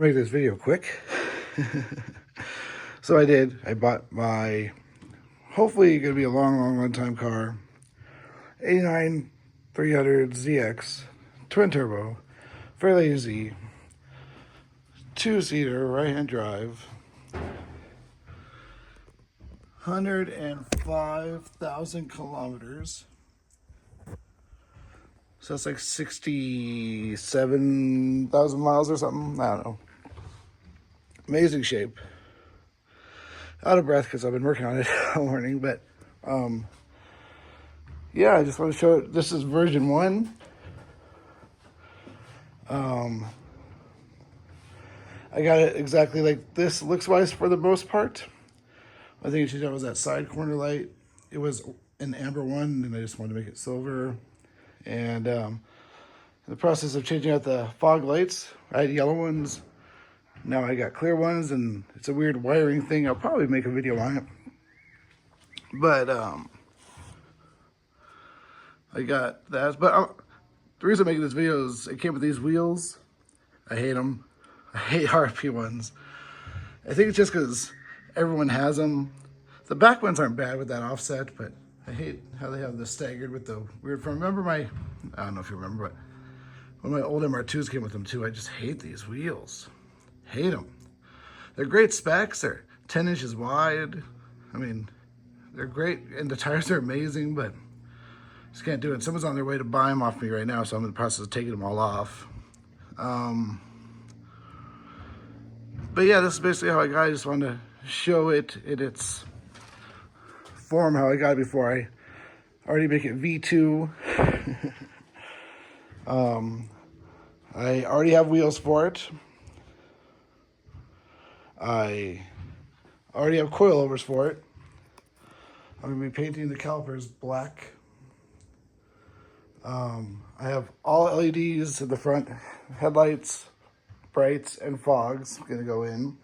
Make this video quick. So I bought my, hopefully gonna be a long time car, 89 300 ZX, twin turbo, Fairlady, two-seater, right-hand drive, 105,000 kilometers. So that's like 67,000 miles or something. I don't know. Amazing shape. Out of breath because I've been working on it all morning, but yeah, I just want to show it. This is version 1. I got it exactly like this looks wise for the most part. I think that was that side corner light. It was an amber one, and I just wanted to make it silver. And in the process of changing out the fog lights, I had yellow ones. Now I got clear ones, and it's a weird wiring thing. I'll probably make a video on it. But I got that. But the reason I'm making this video is it came with these wheels. I hate them. I hate RP ones. I think it's just because everyone has them. The back ones aren't bad with that offset, but I hate how they have this staggered with the weird front. Remember I don't know if you remember, but when my old MR2s came with them too, I just hate these wheels. Hate them. They're great specs. They're 10 inches wide. I mean, they're great, and the tires are amazing, but just can't do it. Someone's on their way to buy them off me right now, so I'm in the process of taking them all off. But yeah, this is basically how I got it. I just wanted to show it in its form, how I got it before I already make it V2. I already have wheels for it. I already have coilovers for it. I'm going to be painting the calipers black. I have all LEDs in the front, headlights, brights, and fogs going to go in.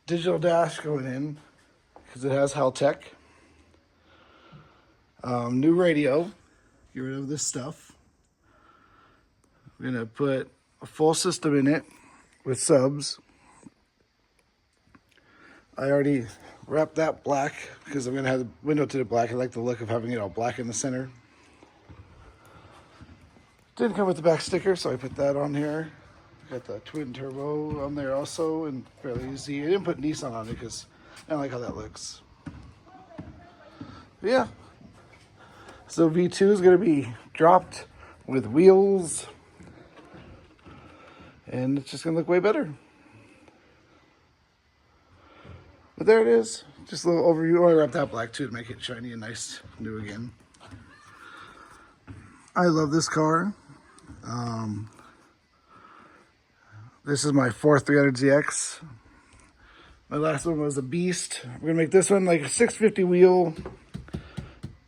Digital dash going in because it has Haltech. New radio. Get rid of this stuff. We're going to put a full system in it with subs. I already wrapped that black because I'm going to have the window tinted black. I like the look of having it all black in the center. Didn't come with the back sticker, so I put that on here. Got the twin turbo on there also, and fairly easy. I didn't put Nissan on it because I don't like how that looks. But yeah. So V2 is going to be dropped with wheels, and it's just going to look way better. But there it is. Just a little overview. Oh, I wrapped that black too to make it shiny and nice, new again. I love this car. This is my 4th 300ZX. My last one was a beast. We're gonna make this one like a 650 wheel.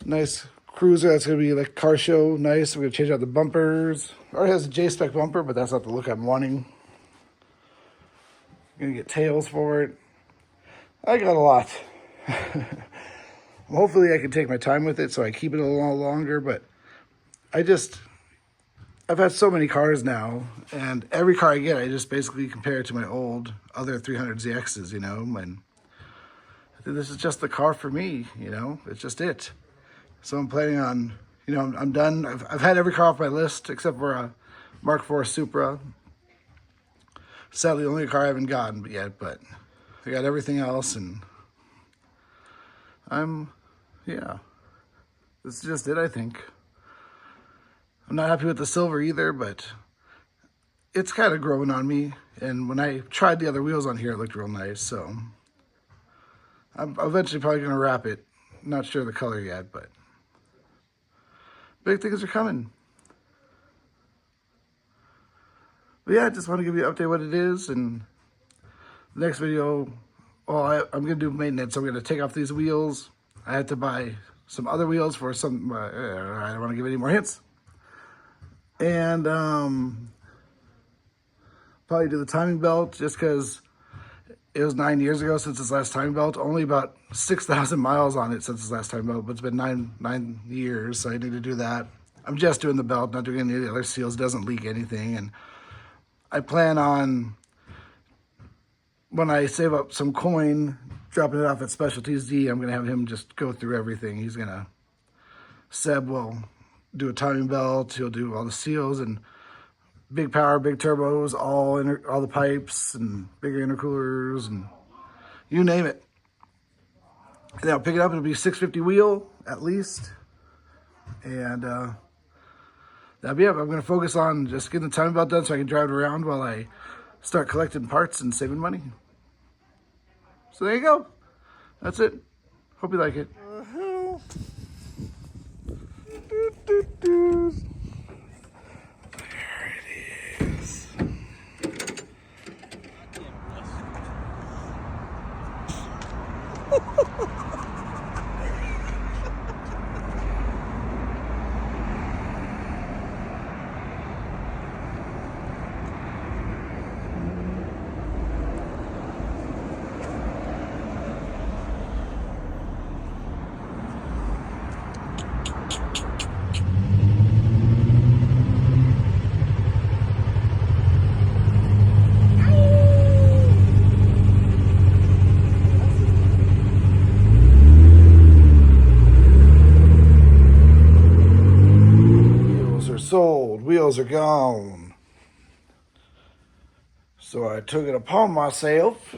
Nice cruiser. That's gonna be like car show. Nice. We're gonna change out the bumpers. Already has a J-spec bumper, but that's not the look I'm wanting. Gonna get tails for it. I got a lot. Hopefully I can take my time with it so I keep it a little longer, but I've had so many cars now, and every car I get, I just basically compare it to my old other 300ZXs, you know, and I think this is just the car for me, you know, it's just it. So I'm planning on, you know, I'm done. I've had every car off my list except for a Mark IV Supra. Sadly, the only car I haven't gotten yet, but I got everything else, and yeah, this is just it, I think. I'm not happy with the silver either, but it's kind of growing on me. And when I tried the other wheels on here, it looked real nice. So I'm eventually probably going to wrap it. Not sure the color yet, but big things are coming. But yeah, I just want to give you an update what it is. And the next video, I'm going to do maintenance. I'm going to take off these wheels. I had to buy some other wheels for some, I don't want to give any more hints. And probably do the timing belt just because it was 9 years ago since its last timing belt. Only about 6,000 miles on it since its last timing belt, but it's been nine years, so I need to do that. I'm just doing the belt, not doing any of the other seals. It doesn't leak anything. And I plan on, when I save up some coin, dropping it off at Specialties D, I'm going to have him just go through everything. He's going to, Seb will do a timing belt, he'll do all the seals and big power, big turbos, all the pipes and bigger intercoolers and you name it. And then I'll pick it up, it'll be 650 wheel at least. And that'll be it. I'm going to focus on just getting the timing belt done so I can drive it around while I start collecting parts and saving money. So there you go. That's it. Hope you like it. There it is. Sold, wheels are gone. So I took it upon myself,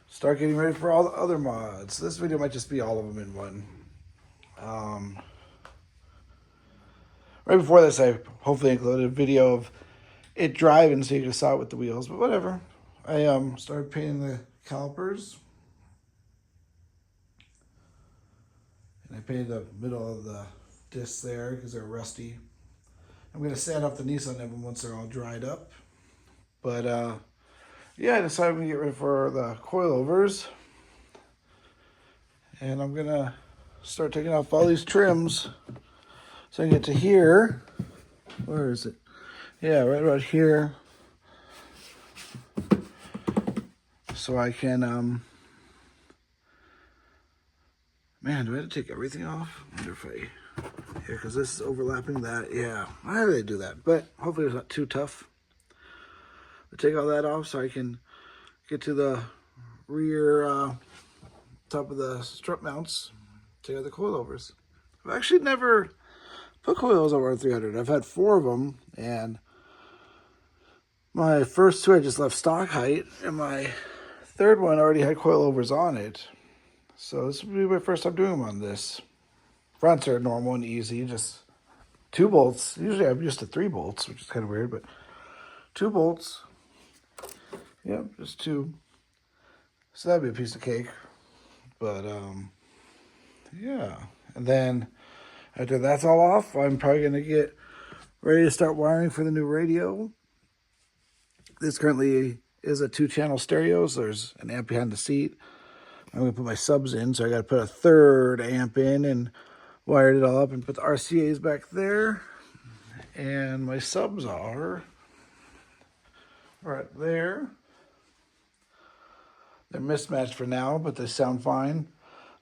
start getting ready for all the other mods. This video might just be all of them in one. Right before this, I hopefully included a video of it driving so you can saw it with the wheels, but whatever. I started painting the calipers. And I painted the middle of the discs there because they're rusty. I'm going to sand off the Nissan of them once they're all dried up. But yeah, I decided I'm going to get ready for the coilovers. And I'm going to start taking off all these trims so I can get to here. Where is it? Yeah, right about here. So I can, man, do I have to take everything off? I wonder if I... Yeah, because this is overlapping that. Yeah, how do they do that? But hopefully it's not too tough. I take all that off so I can get to the rear top of the strut mounts. Take out the coilovers. I've actually never put coils over 300. I've had 4 of them, and my first 2 I just left stock height, and my 3rd one already had coilovers on it. So this will be my first time doing them on this. Fronts are normal and easy, just 2 bolts. Usually I'm used to 3 bolts, which is kind of weird, but 2 bolts. Yep, just 2. So that'd be a piece of cake. But, yeah. And then after that's all off, I'm probably going to get ready to start wiring for the new radio. This currently is a 2-channel stereo, so there's an amp behind the seat. I'm going to put my subs in, so I got to put a 3rd amp in and wired it all up and put the RCAs back there. And my subs are right there. They're mismatched for now, but they sound fine.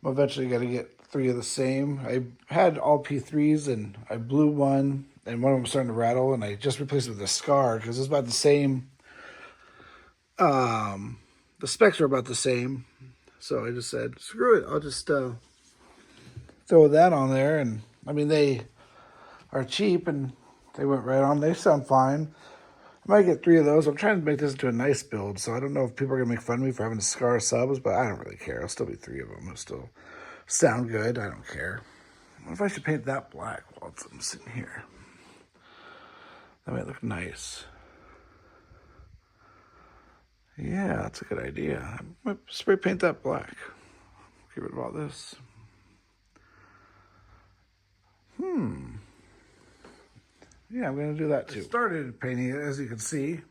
I'm eventually going to get 3 of the same. I had all P3s and I blew one and one of them was starting to rattle, and I just replaced it with a Scar because it's about the same. The specs are about the same. So I just said, screw it. I'll just throw that on there. And I mean, they are cheap and they went right on. They sound fine. I might get 3 of those. I'm trying to make this into a nice build, so I don't know if people are going to make fun of me for having a Scar subs, but I don't really care. It'll still be 3 of them. It'll still sound good. I don't care. What if I should paint that black while I'm sitting here? That might look nice. Yeah, that's a good idea. I might spray paint that black. Get rid of all this. Yeah, I'm going to do that too. I started painting it, as you can see,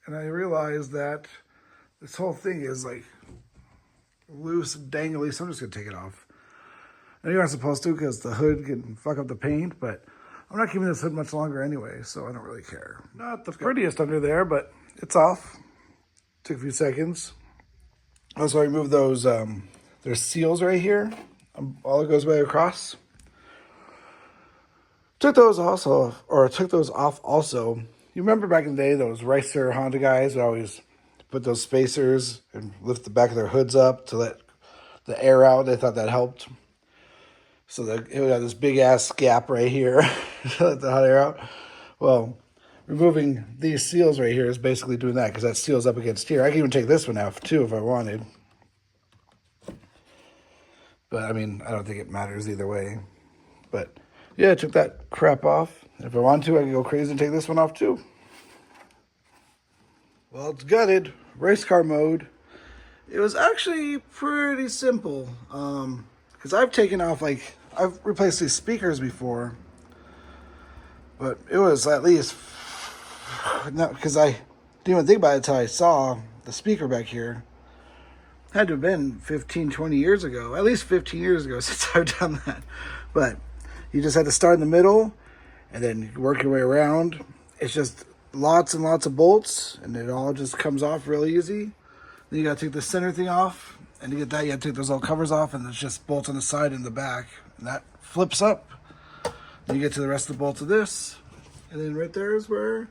and I realized that this whole thing is like loose and dangly, so I'm just going to take it off. And you aren't supposed to because the hood can fuck up the paint, but I'm not keeping this hood much longer anyway, so I don't really care. Not the prettiest under there, but it's off. Took a few seconds. Also, I removed those, there's seals right here. All it goes way across. Took those off also, You remember back in the day, those racer Honda guys would always put those spacers and lift the back of their hoods up to let the air out. They thought that helped. So that it would have this big ass gap right here to let the hot air out. Well, removing these seals right here is basically doing that, because that seals up against here. I can even take this one out too if I wanted. But I mean, I don't think it matters either way. But yeah, I took that crap off. If I want to, I can go crazy and take this one off too. Well, it's gutted. Race car mode. It was actually pretty simple. Because I've taken off, like, I've replaced these speakers before. But it was at least, no, because I didn't even think about it until I saw the speaker back here. It had to have been 15, 20 years ago. At least 15 years ago since I've done that. But you just had to start in the middle and then work your way around. It's just lots and lots of bolts, and it all just comes off real easy. Then you got to take the center thing off, and to get that you have to take those little covers off, and there's just bolts on the side and the back, and that flips up. Then you get to the rest of the bolts of this, and then right there is where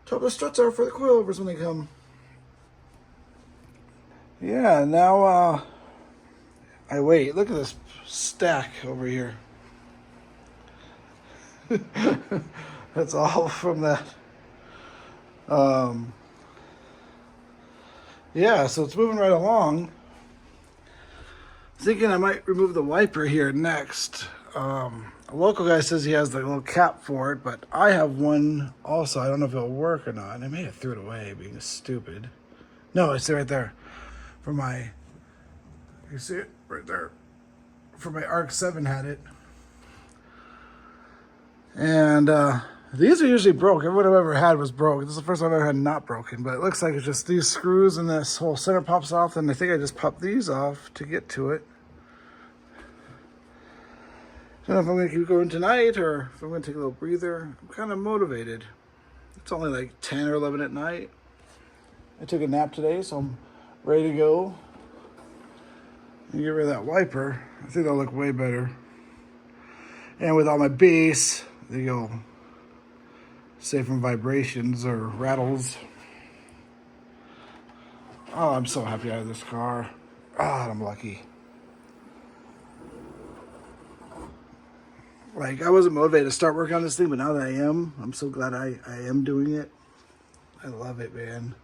top of the struts are for the coilovers when they come. Yeah, now I wait. Look at this stack over here. That's all from that. Yeah, so it's moving right along. Thinking I might remove the wiper here next. A local guy says he has the little cap for it, but I have one also. I don't know if it'll work or not. I may have threw it away being stupid. No, it's right there. For my, you see it right there. For my Arc 7 had it. And these are usually broke. Everyone I've ever had was broke. This is the first time I've ever had not broken, but it looks like it's just these screws and this whole center pops off, and I think I just popped these off to get to it. I don't know if I'm going to keep going tonight or if I'm going to take a little breather. I'm kind of motivated. It's only like 10 or 11 at night. I took a nap today, so I'm ready to go. And get rid of that wiper. I think that'll look way better. And with all my bass, they go safe from vibrations or rattles. Oh, I'm so happy I have this car. Ah, I'm lucky. Like, I wasn't motivated to start working on this thing, but now that I am, I'm so glad I am doing it. I love it, man.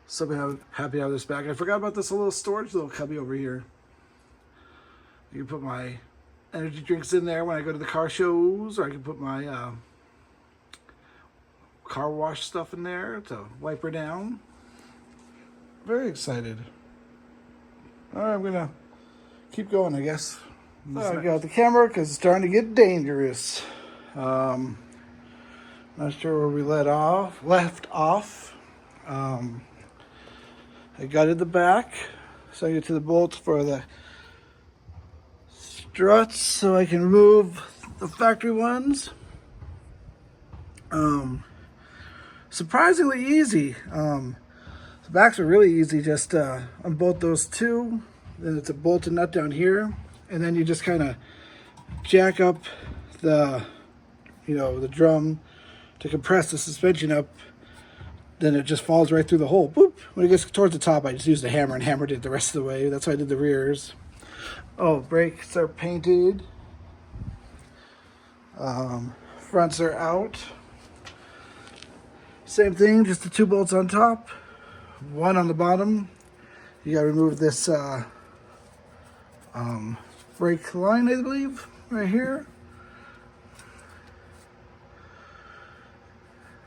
So happy to have this back. I forgot about this little storage little cubby over here. You can put my energy drinks in there when I go to the car shows, or I can put my car wash stuff in there to wipe her down. Very excited. All right, I'm gonna keep going, I guess. I got the camera because it's starting to get dangerous. Not sure where we left off. I gutted the back, so I get to the bolts for the struts so I can remove the factory ones. Surprisingly easy. The backs are really easy, just unbolt those two, then it's a bolt and nut down here, and then you just kind of jack up the the drum to compress the suspension up. Then it just falls right through the hole. Boop. When it gets towards the top, I just used a hammer and hammered it the rest of the way. That's how I did the rears. Oh, brakes are painted. Fronts are out. Same thing, just the two bolts on top, one on the bottom. You gotta remove this brake line, I believe, right here.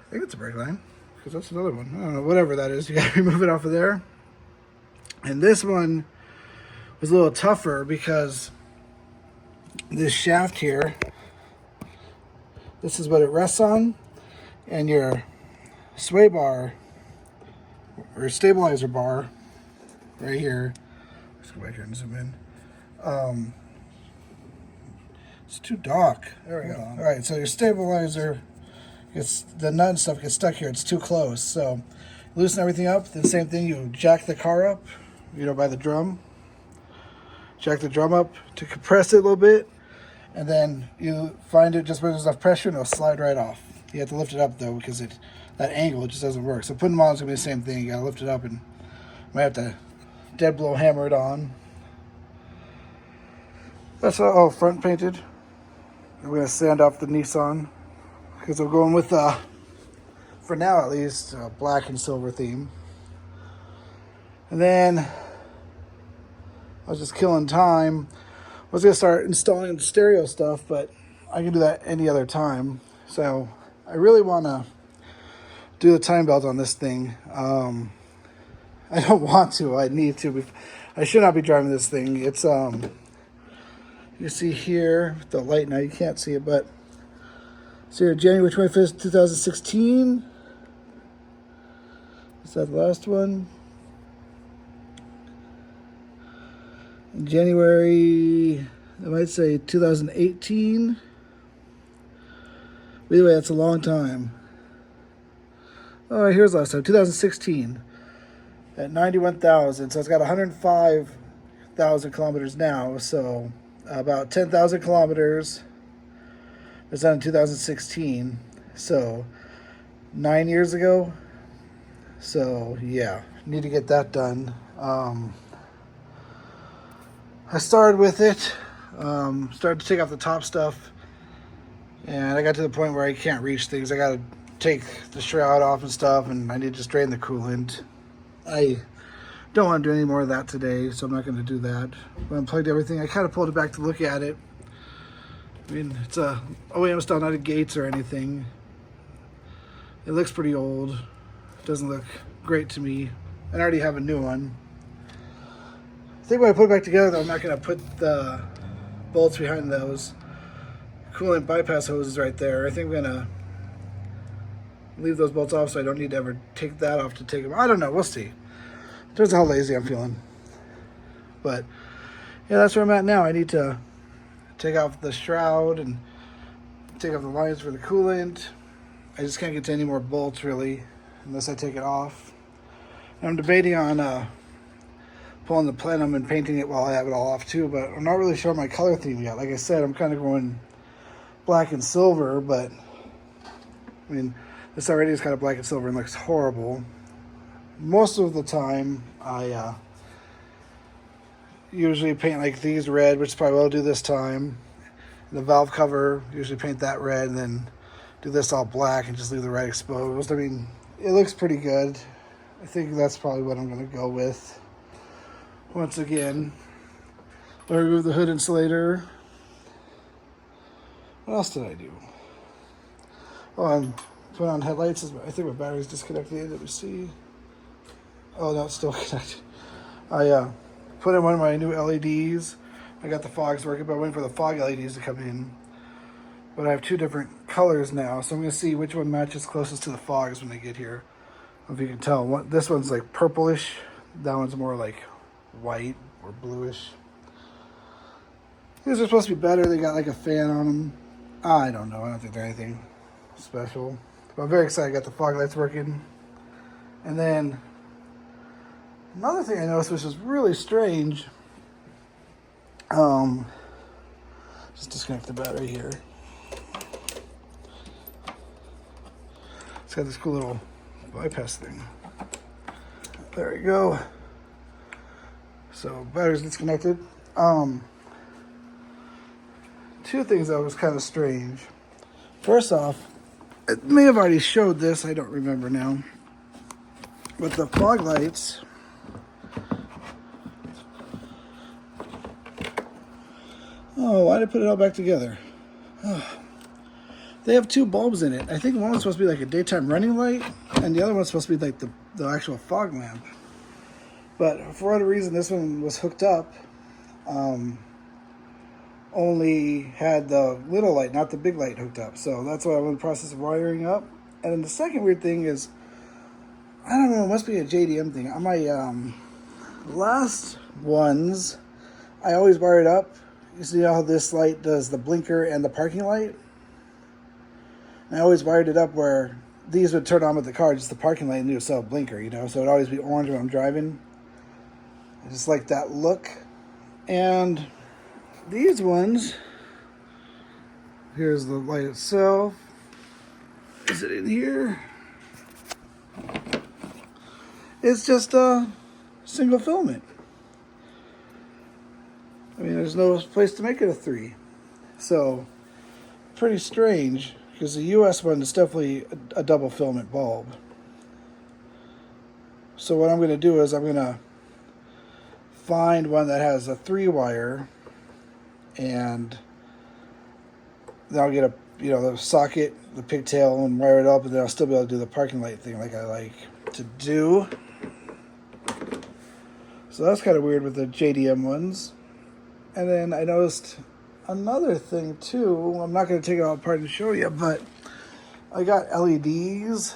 I think it's a brake line, because that's another one. I don't know, whatever that is, you gotta remove it off of there. And this one was a little tougher because this shaft here, this is what it rests on, and your sway bar or stabilizer bar right here. Let's go back here and zoom in. It's too dark. There we go. All right, so your stabilizer gets, the nut and stuff gets stuck here. It's too close. So loosen everything up. The same thing, you jack the car up, by the drum. Jack the drum up to compress it a little bit, and then you find it just where there's enough pressure and it'll slide right off. You have to lift it up though, because that angle, it just doesn't work. So putting them on is gonna be the same thing. You gotta lift it up, and I might have to dead blow hammer it on. That's all front painted. I'm gonna sand off the Nissan because I'm going with for now at least, black and silver theme. And then I was just killing time. I was gonna start installing stereo stuff, but I can do that any other time. So I really wanna do the time belt on this thing. I don't want to, I need to. I should not be driving this thing. It's, you see here, the light now, you can't see it, but see here, January 25th, 2016. Is that the last one? In January, I might say 2018. Either way, that's a long time. All right, here's last time, 2016 at 91,000. So it's got 105,000 kilometers now. So about 10,000 kilometers. It's done in 2016. So 9 years ago. So yeah, need to get that done. I started with it, started to take off the top stuff, and I got to the point where I can't reach things. I got to take the shroud off and stuff, and I need to drain the coolant. I don't want to do any more of that today, so I'm not going to do that. But I unplugged everything. I kind of pulled it back to look at it. I mean, it's a OEM style, not a Gates or anything. It looks pretty old. It doesn't look great to me. I already have a new one. I think when I put it back together, though, I'm not going to put the bolts behind those coolant bypass hoses right there. I think I'm going to leave those bolts off so I don't need to ever take that off to take them. I don't know. We'll see. Depends on how lazy I'm feeling. But, yeah, that's where I'm at now. I need to take off the shroud and take off the lines for the coolant. I just can't get to any more bolts, really, unless I take it off. And I'm debating on pulling the plenum and painting it while I have it all off too, but I'm not really sure my color theme yet. Like I said, I'm kind of going black and silver, but I mean, this already is kind of black and silver and looks horrible. Most of the time, I usually paint like these red, which is probably what I'll do this time. The valve cover, usually paint that red, and then do this all black and just leave the red exposed. I mean, it looks pretty good. I think that's probably what I'm going to go with. Once again, I remove the hood insulator. What else did I do? Oh, I'm putting on headlights. I think my battery's disconnected. Let me see. Oh, no, it's still connected. I put in one of my new LEDs. I got the fogs working, but I'm waiting for the fog LEDs to come in. But I have two different colors now, so I'm going to see which one matches closest to the fogs when they get here. I don't know if you can tell. This one's like purplish. That one's more like white or bluish. These are supposed to be better. They got like a fan on them. I don't know. I don't think they're anything special. But I'm very excited. I got the fog lights working. And then another thing I noticed, which was really strange. Just disconnect the battery here. It's got this cool little bypass thing. There we go. So battery's disconnected. Two things that was kind of strange. First off, it may have already showed this, I don't remember now. But the fog lights, oh, why did I put it all back together? Oh. They have two bulbs in it. I think one was supposed to be like a daytime running light, and the other one's supposed to be like the actual fog lamp. But for whatever reason, this one was hooked up. Only had the little light, not the big light hooked up. So that's what I'm in the process of wiring up. And then the second weird thing is, I don't know, it must be a JDM thing. On my last ones, I always wired up. You see how this light does the blinker and the parking light? And I always wired it up where these would turn on with the car, just the parking light, and it would still blinker, you know? So it'd always be orange when I'm driving. I just like that look. And these ones, here's the light itself. is it in here? It's just a single filament. I mean, there's no place to make it a 3. So, pretty strange, because the US one is definitely a double filament bulb. So what I'm going to do is I'm going to find one that has a 3-wire, and then I'll get a, the socket, the pigtail, and wire it up, and then I'll still be able to do the parking light thing like I like to do. So that's kind of weird with the JDM ones. And then I noticed another thing too. I'm not going to take it all apart and show you, but I got LEDs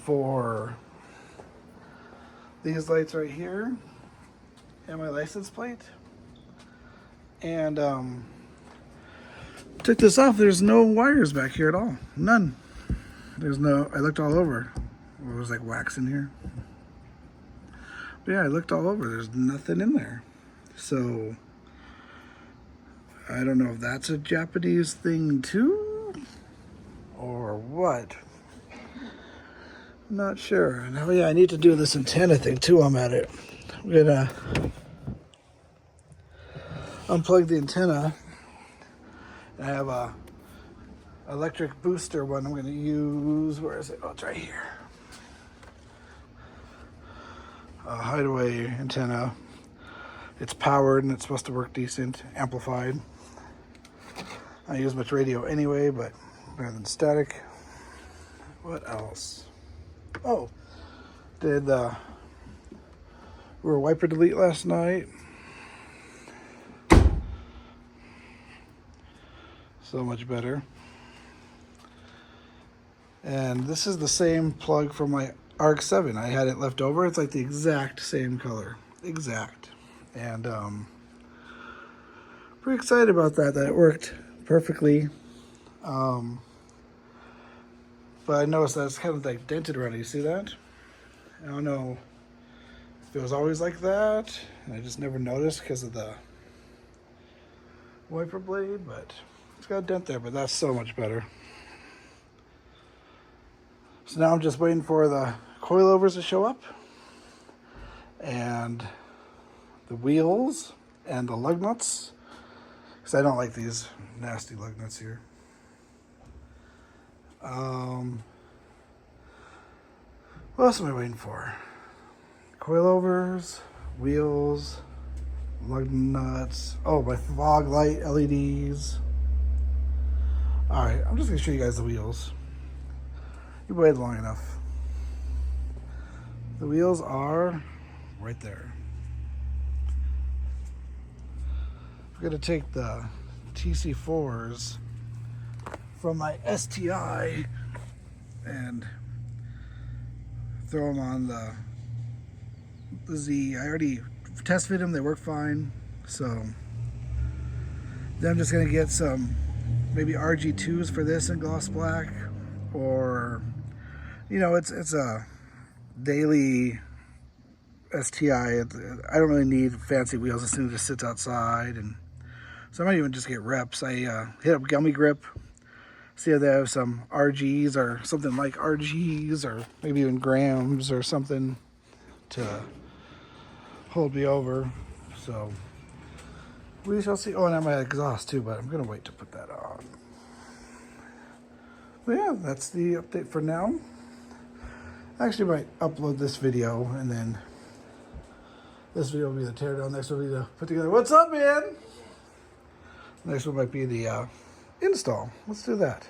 for these lights right here and my license plate. And took this off. There's no wires back here at all. None. There's no, I looked all over. There was like wax in here. But yeah, I looked all over. There's nothing in there. So I don't know if that's a Japanese thing too, or what. I'm not sure. And oh yeah, I need to do this antenna thing too. I'm at it. I'm gonna unplug the antenna. I have a electric booster one I'm gonna use. Where is it? Oh, it's right here. A hideaway antenna. It's powered and it's supposed to work decent, amplified. I use much radio anyway, but better than static. What else? Oh, did the rear wiper delete last night. So much better. And this is the same plug from my ARC-7. I had it left over. It's like the exact same color. Exact. And pretty excited about that it worked perfectly. But I noticed that it's kind of like dented around it. You see that? I don't know if it was always like that. I just never noticed because of the wiper blade, but it's got a dent there, but that's so much better. So now I'm just waiting for the coilovers to show up, and the wheels, and the lug nuts, because I don't like these nasty lug nuts here. What else am I waiting for? Coilovers, wheels, lug nuts. Oh, my fog light LEDs. Alright, I'm just going to show you guys the wheels. You waited long enough. The wheels are right there. I'm going to take the TC4s from my STI and throw them on the Z. I already test fit them, they work fine. So then I'm just going to get some maybe RG2s for this in gloss black, or it's a daily STI. I don't really need fancy wheels. As soon as it just sits outside, and so I might even just get reps. I hit up Gummy Grip, see if they have some RGs or something like RGs, or maybe even grams or something to hold me over. So we shall see. Oh, and I might have exhaust too, but I'm gonna wait to put that on. But yeah, that's the update for now. I actually might upload this video, and then this video will be the teardown. Next one will be the put together. What's up, man? Next one might be the install. Let's do that.